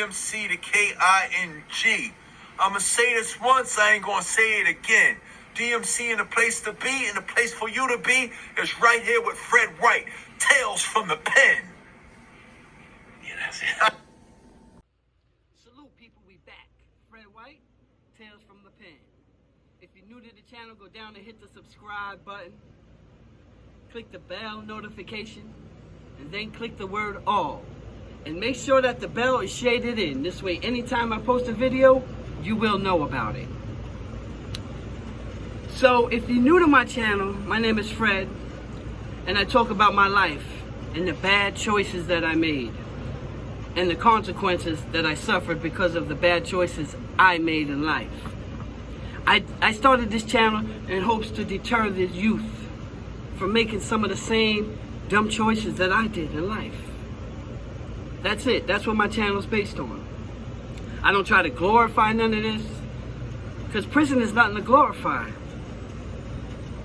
DMC to KING. I'ma say this once, I ain't gonna say it again. DMC in the place to be, and the place for you to be is right here with Fred White. Tales from the pen. Yeah, that's it. Salute people, we back. Fred White, Tales from the pen. If you're new to the channel, go down and hit the subscribe button. Click the bell notification, and then click the word all. And make sure that the bell is shaded in. This way, anytime I post a video, you will know about it. So, if you're new to my channel, my name is Fred, and I talk about my life and the bad choices that I made and the consequences that I suffered because of the bad choices I made in life. I started this channel in hopes to deter the youth from making some of the same dumb choices that I did in life. That's it. That's what my channel is based on. I don't try to glorify none of this, because prison is nothing to glorify.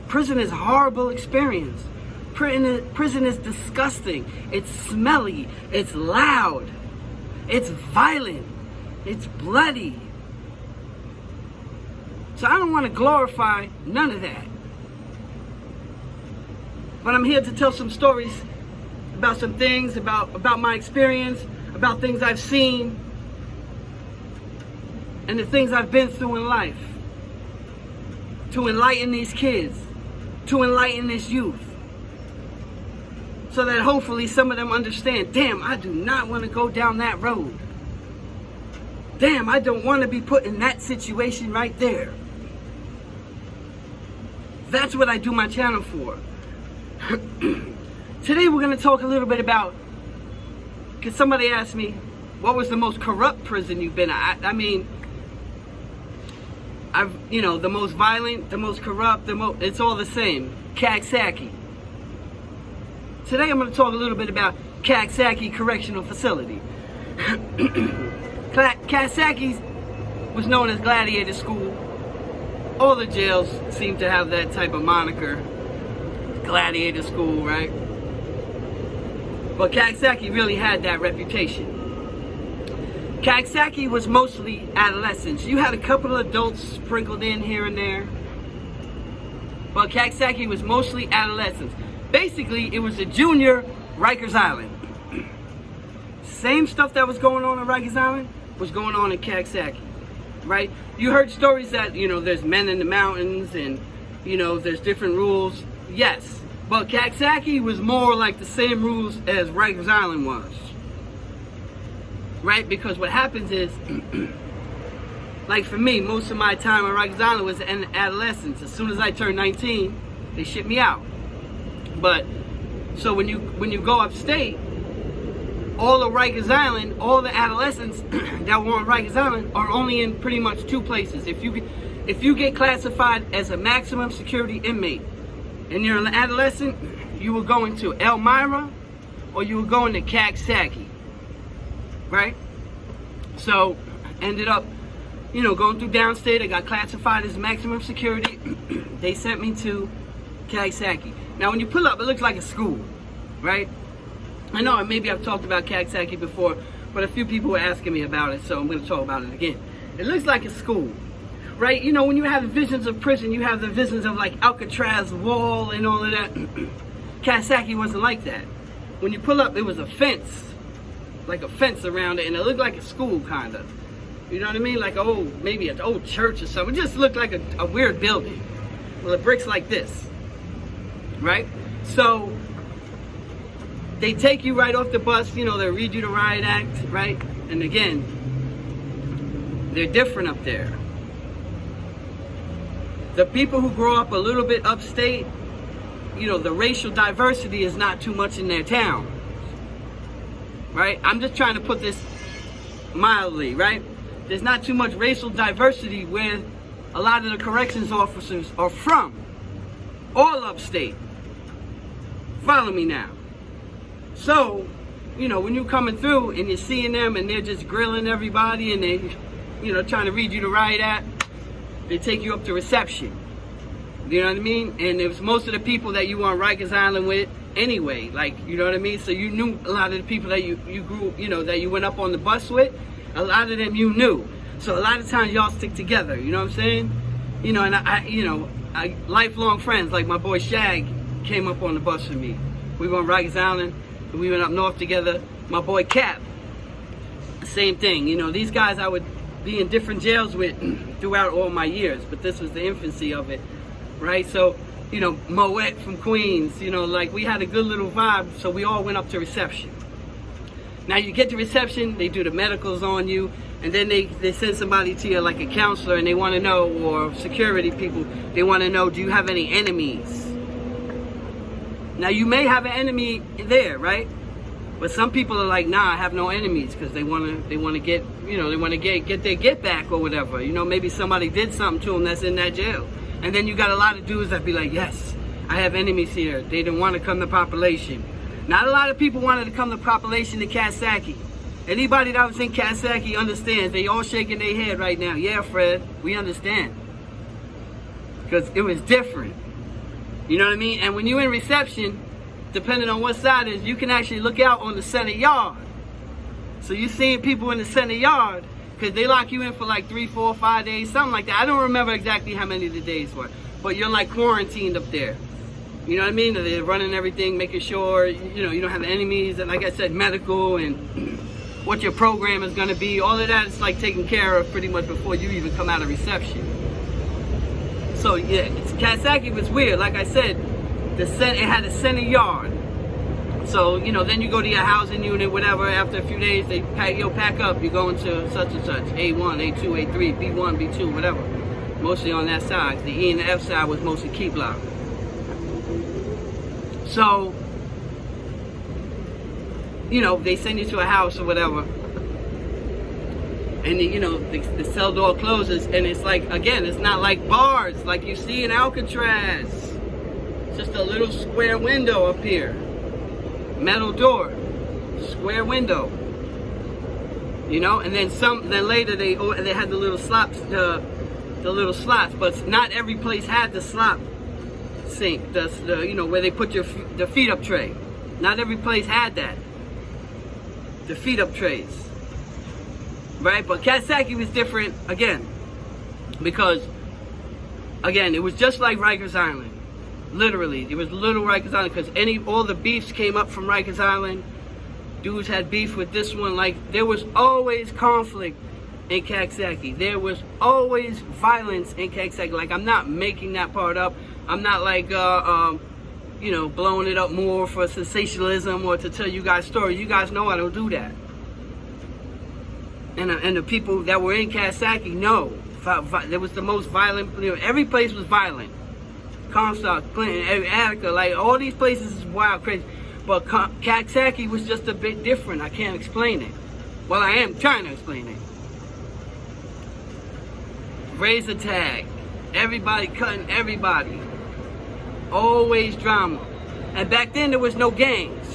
Prison is a horrible experience. Prison is disgusting. It's smelly. It's loud. It's violent. It's bloody. So I don't want to glorify none of that. But I'm here to tell some stories about some things, about my experience, about things I've seen, and the things I've been through in life, to enlighten these kids, to enlighten this youth, so that hopefully some of them understand, damn, I do not want to go down that road. Damn, I don't want to be put in that situation right there. That's what I do my channel for. Today we're going to talk a little bit about, because somebody asked me, what was the most corrupt prison you've been at? I mean, the most violent, the most corrupt, it's all the same. Coxsackie. Today I'm going to talk a little bit about Coxsackie Correctional Facility. Coxsackie was known as Gladiator School. All the jails seem to have that type of moniker. Gladiator School, right? But Coxsackie really had that reputation. Coxsackie was mostly adolescents. You had a couple of adults sprinkled in here and there, but Coxsackie was mostly adolescents. Basically, it was a junior Rikers Island. Same stuff that was going on in Rikers Island was going on in Coxsackie, right? You heard stories that, there's men in the mountains and, there's different rules. Yes, but Coxsackie was more like the same rules as Rikers Island was. Right? Because what happens is, like for me, most of my time on Rikers Island was in adolescence. As soon as I turned 19, they shipped me out. But, so when you go upstate, all of Rikers Island, all the adolescents that were on Rikers Island are only in pretty much two places. If you get classified as a maximum security inmate, and you're an adolescent, you were going to Elmira, or you were going to Coxsackie. Right? So, ended up, going through downstate. I got classified as maximum security. They sent me to Coxsackie. Now, when you pull up, it looks like a school, right? I know maybe I've talked about Coxsackie before, but a few people were asking me about it, so I'm going to talk about it again. It looks like a school, right? When you have visions of prison, you have the visions of like Alcatraz wall and all of that. Coxsackie wasn't like that. When you pull up, it was a fence. Like a fence around it, and it looked like a school, kind of. You know what I mean? Like, maybe an old church or something. It just looked like a weird building. Well, the bricks like this. Right? So, they take you right off the bus, they read you the riot act, right? And again, they're different up there. The people who grow up a little bit upstate, the racial diversity is not too much in their town. Right? I'm just trying to put this mildly, right? There's not too much racial diversity where a lot of the corrections officers are from. All upstate. Follow me now. So, when you're coming through and you're seeing them and they're just grilling everybody and they, trying to read you the riot act, they take you up to reception. You know what I mean? And it was most of the people that you were on Rikers Island with anyway, like, you know what I mean? So you knew a lot of the people that you grew, that you went up on the bus with, A lot of them you knew. So a lot of times y'all stick together, you know what I'm saying? You know, and I lifelong friends, like my boy Shag came up on the bus with me. We went on Rikers Island, and we went up north together. My boy Cap, same thing. You know, these guys I would be in different jails with throughout all my years, but this was the infancy of it, right? So, you know, Moet from Queens, you know, like we had a good little vibe, so we all went up to reception. Now you get to reception, they do the medicals on you, and then they send somebody to you, like a counselor, and they want to know, or security people, they want to know, do you have any enemies? Now you may have an enemy there, right? But some people are like, nah, I have no enemies, because they want to get, you know, they want to get their get back or whatever. You know, maybe somebody did something to them that's in that jail. And then you got a lot of dudes that be like, yes, I have enemies here. They didn't want to come to population. Not a lot of people wanted to come to population to Coxsackie. Anybody that was in Coxsackie understands. They all shaking their head right now. Yeah, Fred, we understand. Because it was different. You know what I mean? And when you're in reception, depending on what side it is, you can actually look out on the center yard. So you're seeing people in the center yard, because they lock you in for like 3, 4, 5 days, something like that. I don't remember exactly how many the days were. But you're like quarantined up there. You know what I mean? They're running everything, making sure, you know, you don't have enemies. And like I said, medical and what your program is going to be. All of that is like taken care of pretty much before you even come out of reception. So yeah, Coxsackie was weird. Like I said, it had a center yard. So, you know, then you go to your housing unit, whatever. After a few days, they pack up. You're going to such and such, A1, A2, A3, B1, B2, whatever. Mostly on that side. The E and the F side was mostly key block. So, you know, they send you to a house or whatever. And, you know, the cell door closes. And it's like, again, it's not like bars like you see in Alcatraz. It's just a little square window up here. Metal door. Square window. You know, and then then later they had the little slots, the little slots. But not every place had the slot sink, the you know, where they put the feet up tray. Not every place had that. The feet up trays. Right? But Coxsackie was different again. Because again, it was just like Rikers Island. Literally, it was little Rikers Island, because all the beefs came up from Rikers Island. Dudes had beef with this one. Like, there was always conflict in Coxsackie. There was always violence in Coxsackie. Like, I'm not making that part up. I'm not like, you know, blowing it up more for sensationalism or to tell you guys stories. You guys know I don't do that. And the people that were in Coxsackie know. There was the most violent, you know, every place was violent. Comstock, Clinton, Attica, like all these places is wild, crazy. But Coxsackie was just a bit different. I can't explain it. Well, I am trying to explain it. Razor tag. Everybody cutting everybody. Always drama. And back then there was no gangs.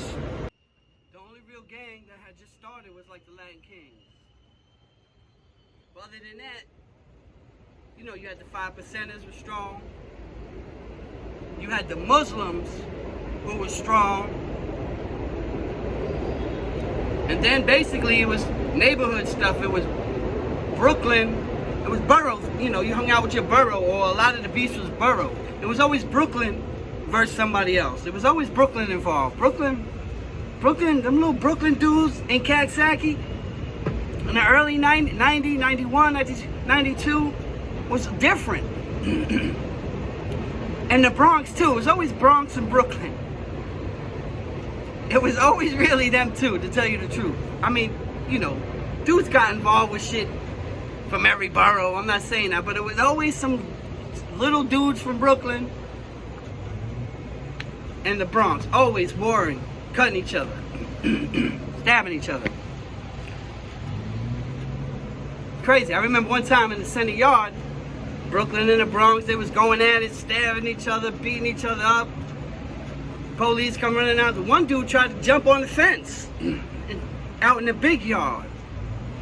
The only real gang that had just started was like the Latin Kings. But other than that, you know, you had the 5%ers were strong. You had the Muslims who were strong. And then basically it was neighborhood stuff. It was Brooklyn. It was boroughs. You know, you hung out with your borough, or a lot of the beefs was borough. It was always Brooklyn versus somebody else. It was always Brooklyn involved. Brooklyn, them little Brooklyn dudes in Coxsackie in the early 90, 91, 92 was different. And the Bronx too. It was always Bronx and Brooklyn. It was always really them two, to tell you the truth. I mean, you know, dudes got involved with shit from every borough. I'm not saying that, but it was always some little dudes from Brooklyn and the Bronx. Always warring, cutting each other, stabbing each other. Crazy. I remember one time in the center yard, Brooklyn and the Bronx, they was going at it, stabbing each other, beating each other up. Police come running out. One dude tried to jump on the fence out in the big yard.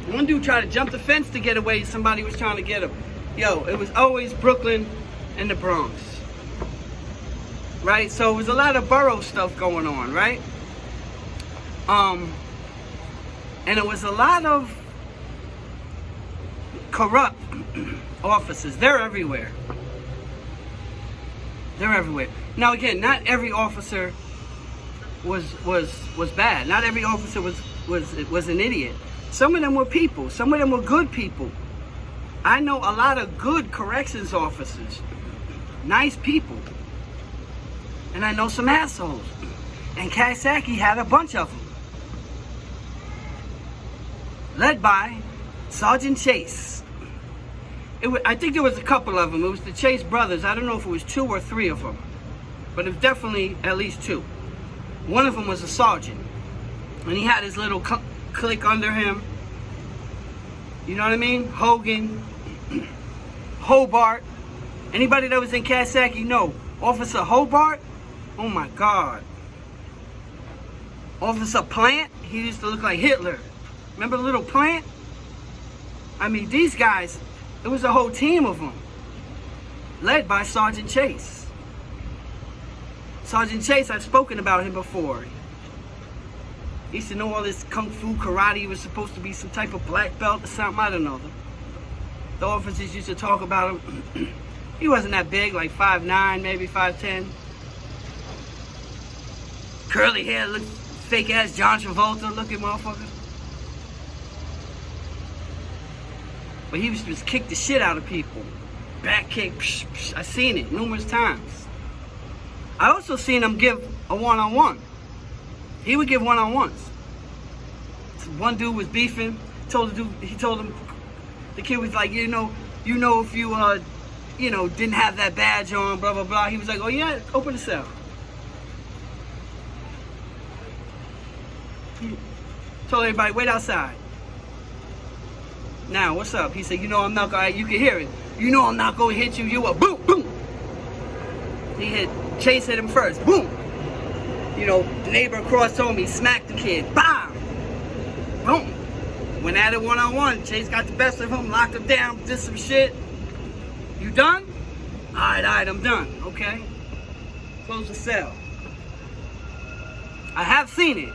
One dude tried to jump the fence to get away. Somebody was trying to get him. Yo, it was always Brooklyn and the Bronx. Right? So it was a lot of borough stuff going on, right? And it was a lot of corrupt officers. They're everywhere. They're everywhere. Now again, not every officer was bad. Not every officer was an idiot. Some of them were people. Some of them were good people. I know a lot of good corrections officers. Nice people. And I know some assholes. And Coxsackie had a bunch of them. Led by Sergeant Chase. I think there was a couple of them. It was the Chase brothers. I don't know if it was 2 or 3 of them. But it was definitely at least 2. One of them was a sergeant. And he had his little clique under him. You know what I mean? Hogan. Hobart. Anybody that was in Coxsackie know. Officer Hobart? Oh my God. Officer Plant? He used to look like Hitler. Remember the little Plant? I mean, these guys, it was a whole team of them. Led by Sergeant Chase. Sergeant Chase, I've spoken about him before. He used to know all this kung fu karate. He was supposed to be some type of black belt or something. I don't know. The officers used to talk about him. He wasn't that big, like 5'9", maybe 5'10". Curly hair, look fake ass John Travolta looking motherfucker. But he was just kick the shit out of people. Back kick, I seen it numerous times. I also seen him give a one-on-one. He would give one-on-ones. One dude was beefing. He told him, the kid was like, you know, if you didn't have that badge on, blah blah blah. He was like, oh yeah, open the cell. He told everybody, wait outside. Now, what's up? He said, you can hear it. I'm not gonna hit you. You a boom, boom. Chase hit him first. Boom. The neighbor across told me, smacked the kid. Bam! Boom. Went at it one-on-one. Chase got the best of him, locked him down, did some shit. You done? Alright, I'm done. Okay. Close the cell. I have seen it.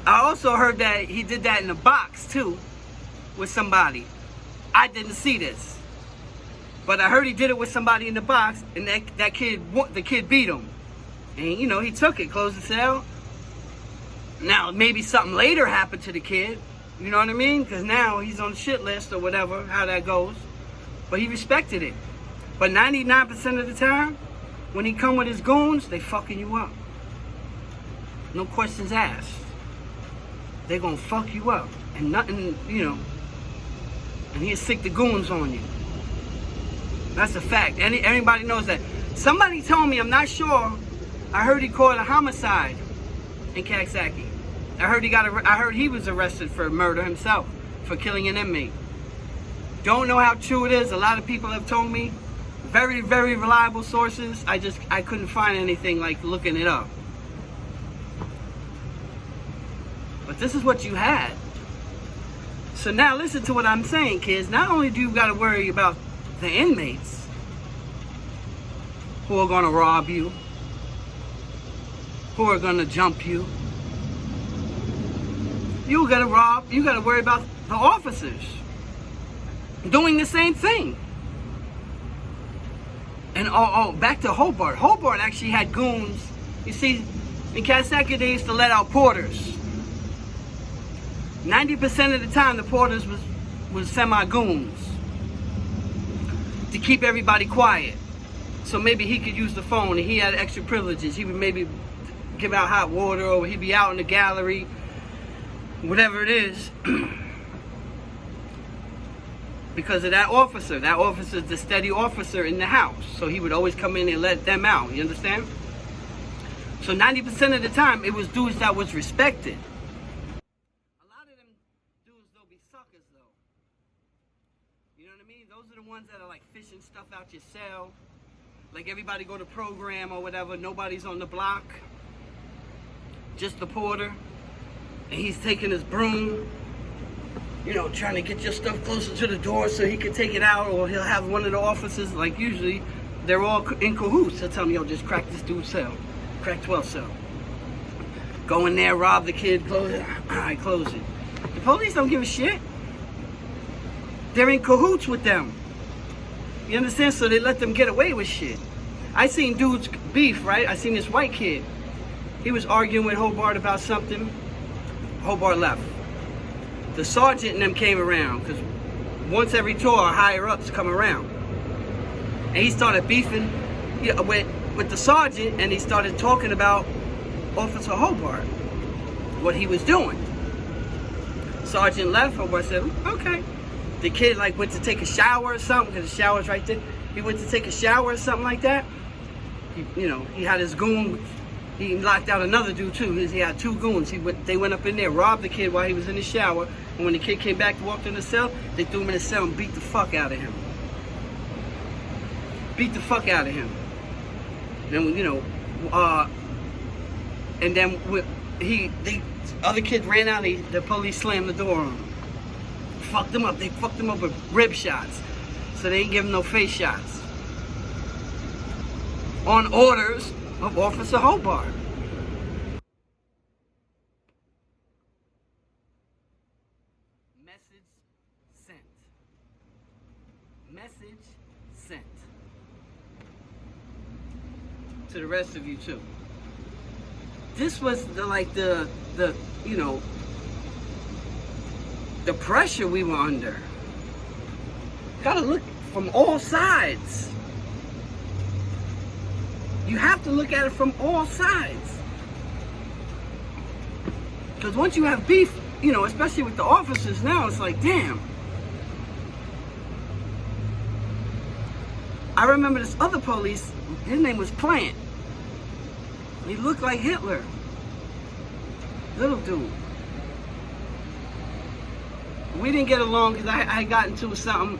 I also heard that he did that in a box too, with somebody. I didn't see this. But I heard he did it with somebody in the box, and the kid beat him. And he took it, closed the cell. Now, maybe something later happened to the kid. You know what I mean? Because now he's on the shit list or whatever, how that goes. But he respected it. But 99% of the time, when he come with his goons, they fucking you up. No questions asked. They're gonna fuck you up. And nothing, and he'll sick the goons on you. That's a fact. Everybody knows that. Somebody told me, I'm not sure, I heard he caught a homicide in Coxsackie. I heard he was arrested for murder himself, for killing an inmate. Don't know how true it is. A lot of people have told me. Very, very reliable sources. I couldn't find anything like looking it up. But this is what you had. So now listen to what I'm saying, kids. Not only do you got to worry about the inmates who are going to rob you, who are going to jump you, you got to worry about the officers doing the same thing. And back to Hobart. Hobart actually had goons. You see, in Coxsackie they used to let out porters. 90% of the time the porters was semi-goons to keep everybody quiet. So maybe he could use the phone and he had extra privileges. He would maybe give out hot water, or he'd be out in the gallery, whatever it is. Because of that officer. That officer's the steady officer in the house. So he would always come in and let them out. You understand? So 90% of the time, it was dudes that was respected. A lot of them dudes, they'll be suckers, though. You know what I mean? Those are the ones that are like fishing stuff out your cell. Like everybody go to program or whatever. Nobody's on the block. Just the porter. And he's taking his broom. Trying to get your stuff closer to the door so he can take it out, or he'll have one of the officers, like usually, they're all in cahoots. He'll tell me, just crack this dude's cell. Crack 12 cell. Go in there, rob the kid, close it. All right, close it. The police don't give a shit. they're in cahoots with them. You understand? So they let them get away with shit. I seen dudes beef, right? I seen this white kid. He was arguing with Hobart about something. Hobart left. The sergeant and them came around, because once every tour, higher ups come around. And he started beefing with the sergeant, and he started talking about Officer Hobart, what he was doing. Sergeant left. Hobart said, okay. The kid went to take a shower or something, because the shower's right there. He went to take a shower or something like that. He had his goon. He locked out another dude too. He had two goons. They went up in there, robbed the kid while he was in the shower. And when the kid came back to walk in the cell, they threw him in the cell and beat the fuck out of him. Beat the fuck out of him. Then and then the other kid ran out. The police slammed the door on him. Fucked him up. They fucked him up with rib shots. So they ain't give him no face shots. On orders of Officer Hobart. Message sent. Message sent. To the rest of you too. This was the pressure we were under. Gotta look from all sides. You have to look at it from all sides. Because once you have beef, especially with the officers now, it's like, damn. I remember this other police, his name was Plant. He looked like Hitler. Little dude. We didn't get along because I got into something.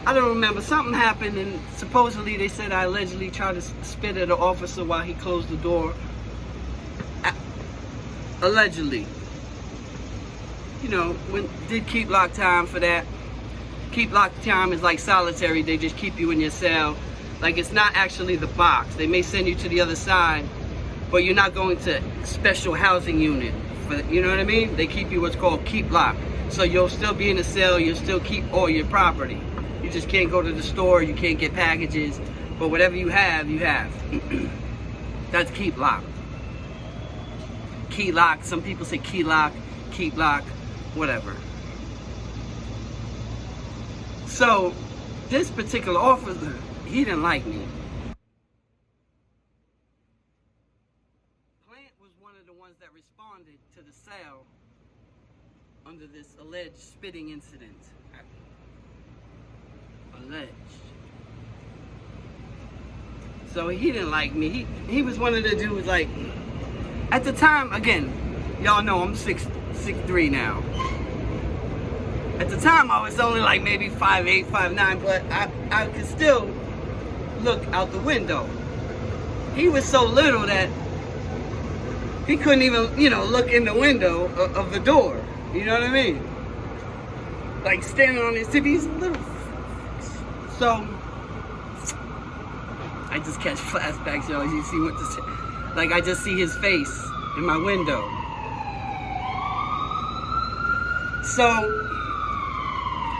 I don't remember. Something happened, and supposedly they said I allegedly tried to spit at an officer while he closed the door. Allegedly. Did keep lock time for that. Keep lock time is like solitary. They just keep you in your cell. It's not actually the box. They may send you to the other side, but you're not going to special housing unit. You know what I mean? They keep you what's called keep lock. So you'll still be in the cell. You'll still keep all your property. You just can't go to the store, you can't get packages, but whatever you have, you have. That's keep lock. Key lock, some people say key lock, keep lock, whatever. So, this particular officer, he didn't like me. Plant was one of the ones that responded to the cell under this alleged spitting incident. Alleged. So he didn't like me. He was one of the dudes at the time, again, y'all know I'm 6'3" now. At the time I was only maybe 5'8", 5'9", but I could still look out the window. He was so little that he couldn't even, look in the window of the door. You know what I mean? Standing on his tip, he's little. So, I just catch flashbacks, y'all. You see what this, I just see his face in my window. So,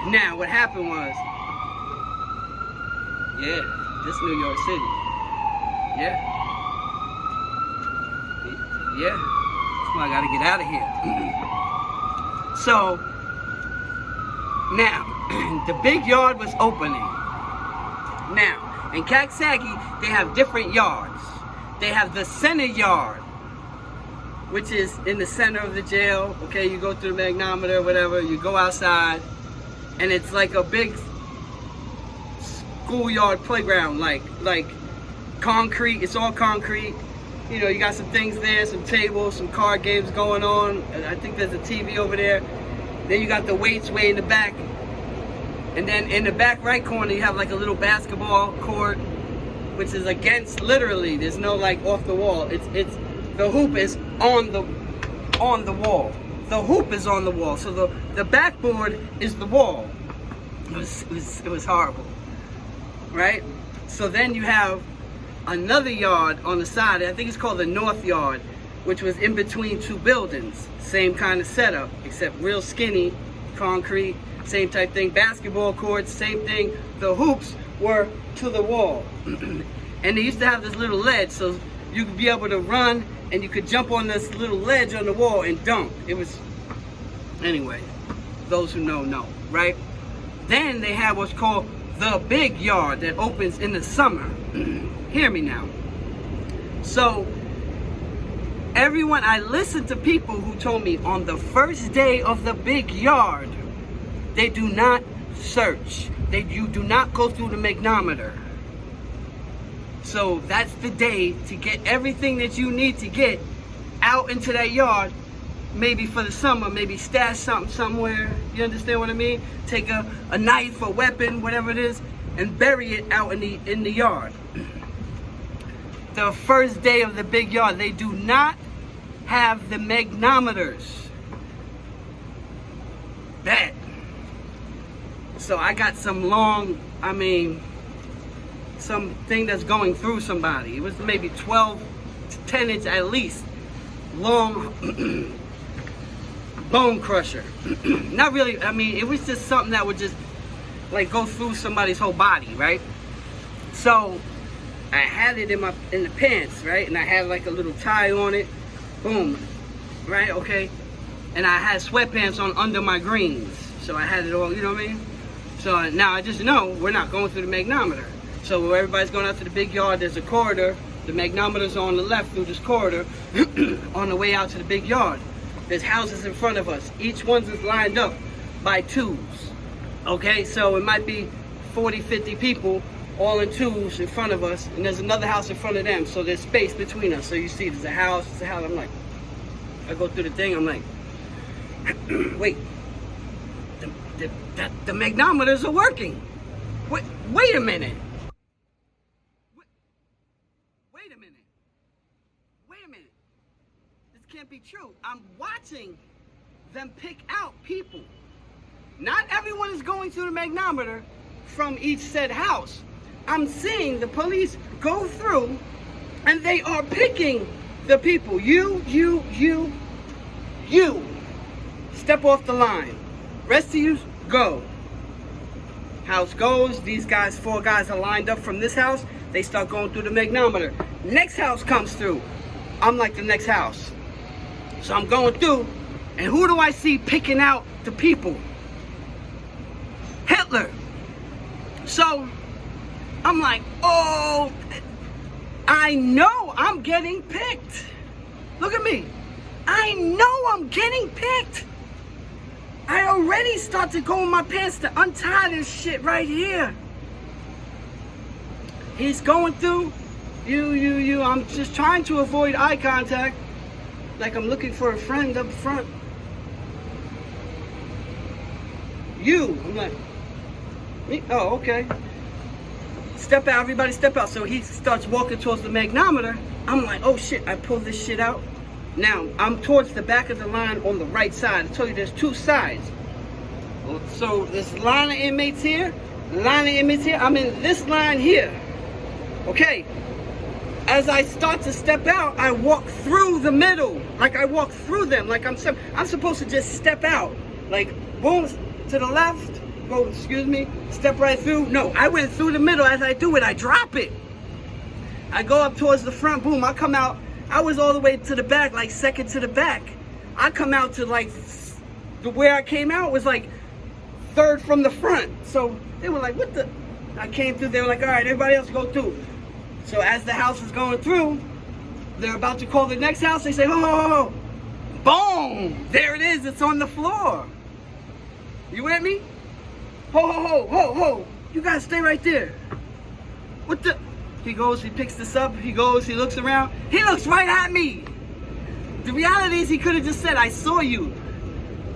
now what happened was, this New York City. Yeah. That's why I gotta get out of here. So, now, the big yard was opening. Now, in Coxsackie, they have different yards. They have the center yard, which is in the center of the jail. Okay, you go through the magnometer, whatever, you go outside, and it's like a big schoolyard playground, like concrete. It's all concrete. You got some things there, some tables, some card games going on. I think there's a TV over there. Then you got the weights way in the back. And then in the back right corner, you have a little basketball court, which is against, literally, there's no off the wall. It's the hoop is on the wall. The hoop is on the wall. So the backboard is the wall. It was horrible, right? So then you have another yard on the side. I think it's called the North Yard, which was in between two buildings. Same kind of setup, except real skinny, concrete. Same type thing. Basketball courts, same thing. The hoops were to the wall. And they used to have this little ledge, so you could be able to run and you could jump on this little ledge on the wall and dunk. It was, anyway, those who know, right? Then they have what's called the big yard that opens in the summer. Hear me now. So, I listened to people who told me on the first day of the big yard, they do not search. You do not go through the magnometer. So that's the day to get everything that you need to get out into that yard, maybe for the summer, maybe stash something somewhere. You understand what I mean? Take a knife, a weapon, whatever it is, and bury it out in the yard. The first day of the big yard, they do not have the magnometers. Bet. So I got some something that's going through somebody. It was maybe 12 to 10 inch at least, long bone crusher. Not really, it was just something that would just like go through somebody's whole body, right? So I had it in the pants, right? And I had like a little tie on it. Boom. Right, okay. And I had sweatpants on under my greens. So I had it all, you know what I mean? So now I just know we're not going through the magnometer. So where everybody's going out to the big yard, there's a corridor. The magnometer's on the left through this corridor on the way out to the big yard. There's houses in front of us. Each one's is lined up by twos. Okay, so it might be 40, 50 people all in twos in front of us, and there's another house in front of them, so there's space between us. So you see there's a house, I'm like, I go through the thing, I'm like, wait, the magnometers are working. Wait a minute. Wait a minute. This can't be true. I'm watching them pick out people. Not everyone is going through the magnometer from each said house. I'm seeing the police go through and they are picking the people. You. Step off the line. Rest of you, go. House goes. These guys, 4 guys are lined up from this house. They start going through the magnometer. Next house comes through. I'm like the next house. So I'm going through, and who do I see picking out the people? Hitler. So I'm like, oh, I know I'm getting picked. Look at me. I know I'm getting picked. I already start to go in my pants to untie this shit right here. He's going through, you. I'm just trying to avoid eye contact. Like I'm looking for a friend up front. I'm like, me? Oh, okay. Step out, everybody step out. So he starts walking towards the magnometer. I'm like, oh shit, I pull this shit out. Now, I'm towards the back of the line on the right side. I told you there's 2 sides. So this line of inmates here, I'm in this line here. Okay. As I start to step out, I walk through the middle. Like I walk through them. Like I'm supposed to just step out. Like, boom, to the left. Go, excuse me, step right through. No, I went through the middle. As I do it, I drop it. I go up towards the front, boom, I come out. I was all the way to the back, like second to the back. I come out to like, where I came out was like third from the front. So they were like, what the? I came through, they were like, all right, everybody else go through. So as the house is going through, they're about to call the next house. They say, oh, boom, there it is, it's on the floor. You with me? Ho, you gotta stay right there. What the? He goes, he picks this up, he goes, he looks around. He looks right at me. The reality is he could have just said, I saw you.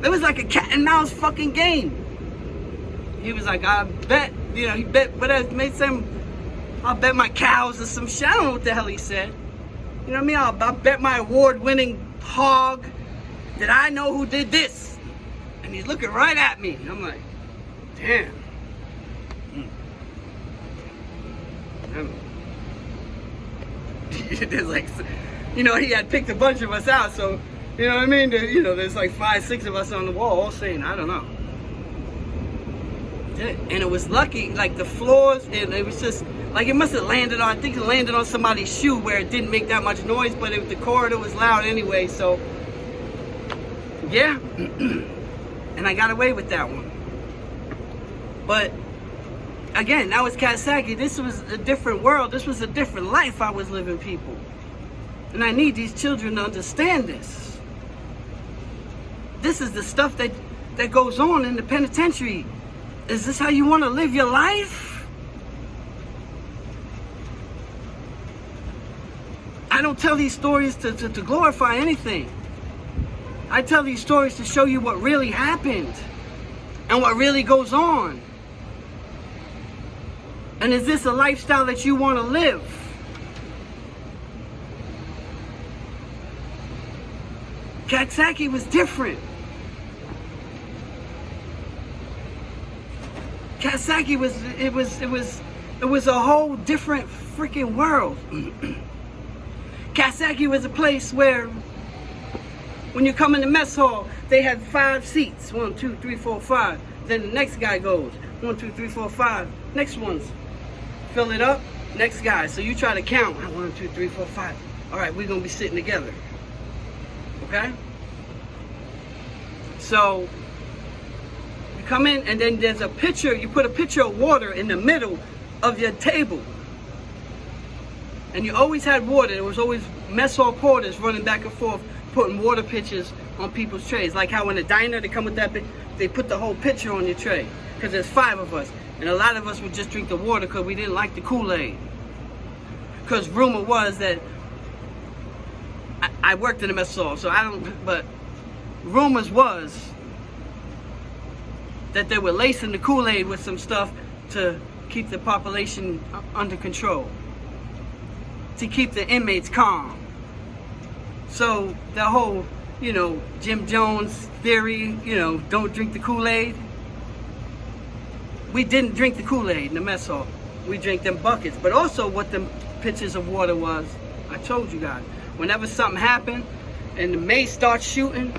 It was like a cat and mouse fucking game. He was like, I bet, he bet, but it made some, I'll bet my cows or some shit. I don't know what the hell he said. You know what I mean? I'll bet my award-winning hog that I know who did this. And he's looking right at me. I'm like, damn. There's like, he had picked a bunch of us out, so, you know what I mean? There's like 5, 6 of us on the wall all saying, I don't know. And it was lucky, like the floors, and it was just, like it must have landed on, I think it landed on somebody's shoe where it didn't make that much noise, but the corridor was loud anyway, so, yeah. And I got away with that one. But, again, that was Coxsackie. This was a different world. This was a different life I was living, people. And I need these children to understand this. This is the stuff that goes on in the penitentiary. Is this how you want to live your life? I don't tell these stories to glorify anything. I tell these stories to show you what really happened and what really goes on. And is this a lifestyle that you want to live? Coxsackie was different. Coxsackie was a whole different freaking world. Coxsackie was a place where when you come in the mess hall, they have 5 seats. 1, 2, 3, 4, 5. Then the next guy goes. 1, 2, 3, 4, 5. Next one's fill it up. Next guy. So you try to count. 1, 2, 3, 4, 5. All right, we're gonna be sitting together. Okay? So you come in, and then there's a pitcher. You put a pitcher of water in the middle of your table, and you always had water. There was always mess hall porters running back and forth, putting water pitchers on people's trays. Like how in a diner they come with that, they put the whole pitcher on your tray, because there's 5 of us, and a lot of us would just drink the water because we didn't like the Kool-Aid. Because rumor was that I worked in the mess hall, so I don't. But rumors was that they were lacing the Kool-Aid with some stuff to keep the population under control, to keep the inmates calm. So the whole, Jim Jones theory, don't drink the Kool-Aid. We didn't drink the Kool-Aid in the mess hall. We drank them buckets. But also what them pitchers of water was, I told you guys, whenever something happened and the mace starts shooting,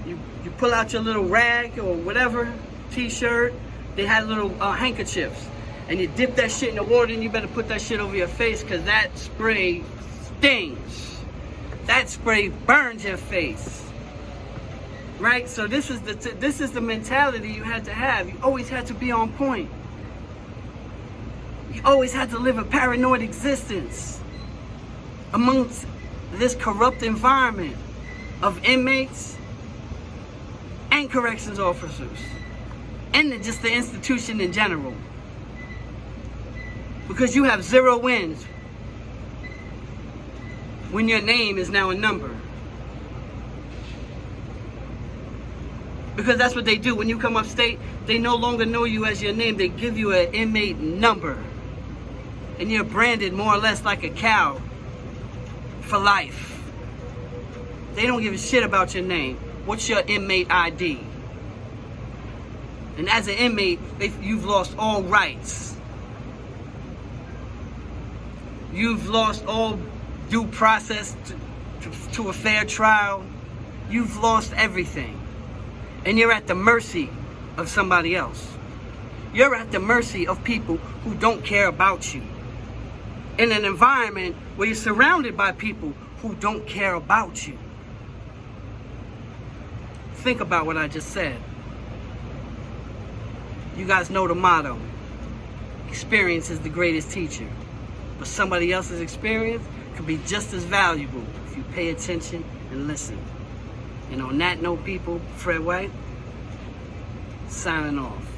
you pull out your little rag or whatever, t-shirt, they had little handkerchiefs, and you dip that shit in the water, and you better put that shit over your face, because that spray stings. That spray burns your face. Right? So this is the mentality you had to have. You always had to be on point. You always had to live a paranoid existence amongst this corrupt environment of inmates and corrections officers, and just the institution in general. Because you have 0 wins when your name is now a number. Because that's what they do. When you come upstate, they no longer know you as your name. They give you an inmate number. And you're branded more or less like a cow for life. They don't give a shit about your name. What's your inmate ID? And as an inmate, you've lost all rights. You've lost all due process to a fair trial. You've lost everything. And you're at the mercy of somebody else. You're at the mercy of people who don't care about you. In an environment where you're surrounded by people who don't care about you. Think about what I just said. You guys know the motto. Experience is the greatest teacher. But somebody else's experience could be just as valuable if you pay attention and listen. And on that note, people, Fred White, signing off.